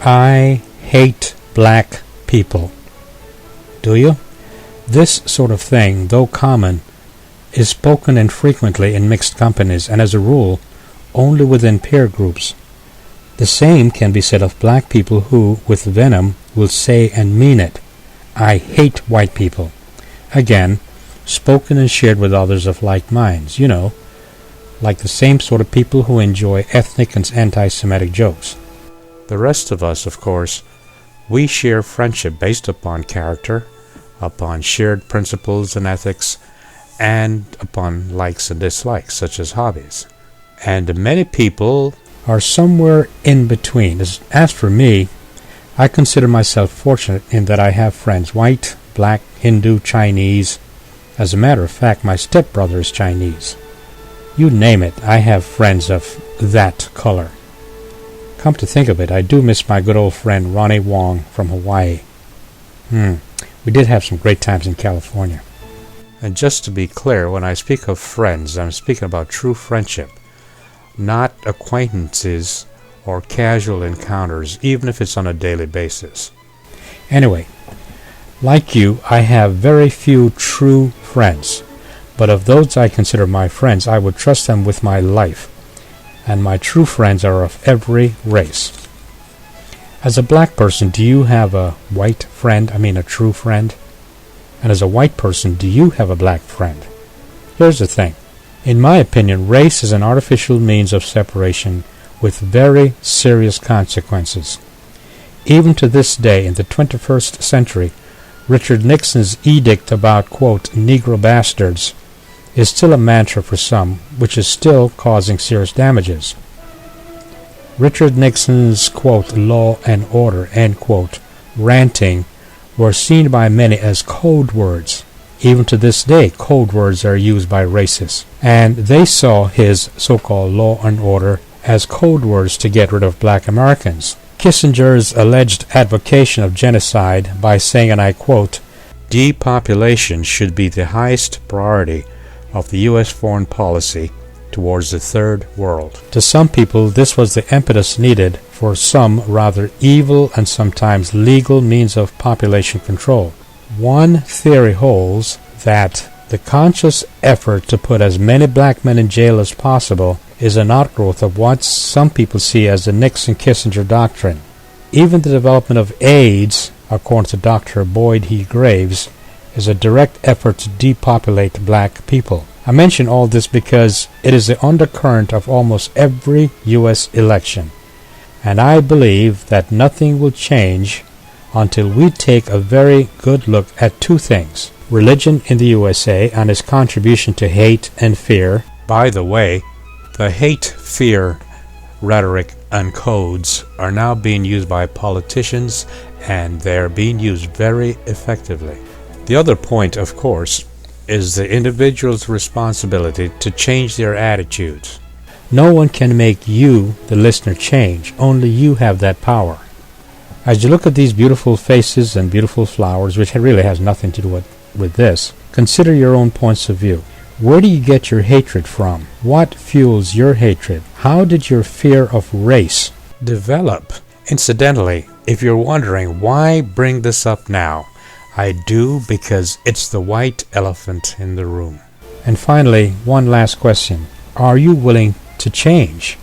I hate black people. Do you? This sort of thing, though common, is spoken infrequently in mixed companies, and as a rule, only within peer groups. The same can be said of black people who, with venom, will say and mean it. I hate white people. Again, spoken and shared with others of like minds, like the same sort of people who enjoy ethnic and anti-Semitic jokes. The rest of us, of course, we share friendship based upon character, upon shared principles and ethics, and upon likes and dislikes, such as hobbies. And many people are somewhere in between. As for me, I consider myself fortunate in that I have friends, white, black, Hindu, Chinese. As a matter of fact, my stepbrother is Chinese. You name it, I have friends of that color. Come to think of it, I do miss my good old friend Ronnie Wong from Hawaii. We did have some great times in California. And just to be clear, when I speak of friends, I'm speaking about true friendship, not acquaintances or casual encounters, even if it's on a daily basis. Anyway, like you, I have very few true friends, but of those I consider my friends, I would trust them with my life, and my true friends are of every race. As a black person, do you have a white friend? A true friend? And as a white person, do you have a black friend? Here's the thing. In my opinion, race is an artificial means of separation with very serious consequences. Even to this day, in the 21st century, Richard Nixon's edict about, quote, Negro bastards, is still a mantra for some, which is still causing serious damages. Richard Nixon's, quote, law and order, end quote, ranting were seen by many as code words. Even to this day, code words are used by racists, and they saw his so-called law and order as code words to get rid of black Americans. Kissinger's alleged advocation of genocide by saying, and I quote, depopulation should be the highest priority of the U.S. foreign policy towards the third world. To some people, this was the impetus needed for some rather evil and sometimes legal means of population control. One theory holds that the conscious effort to put as many black men in jail as possible is an outgrowth of what some people see as the Nixon-Kissinger doctrine. Even the development of AIDS, according to Dr. Boyd H. Graves, is a direct effort to depopulate black people. I mention all this because it is the undercurrent of almost every U.S. election, and I believe that nothing will change until we take a very good look at two things: religion in the USA and its contribution to hate and fear. By the way, the hate-fear rhetoric and codes are now being used by politicians, and they're being used very effectively. The other point, of course, is the individual's responsibility to change their attitudes. No one can make you, the listener, change. Only you have that power. As you look at these beautiful faces and beautiful flowers, which really has nothing to do with this, consider your own points of view. Where do you get your hatred from? What fuels your hatred? How did your fear of race develop? Incidentally, if you're wondering why bring this up now, I do because it's the white elephant in the room. And finally, one last question. Are you willing to change?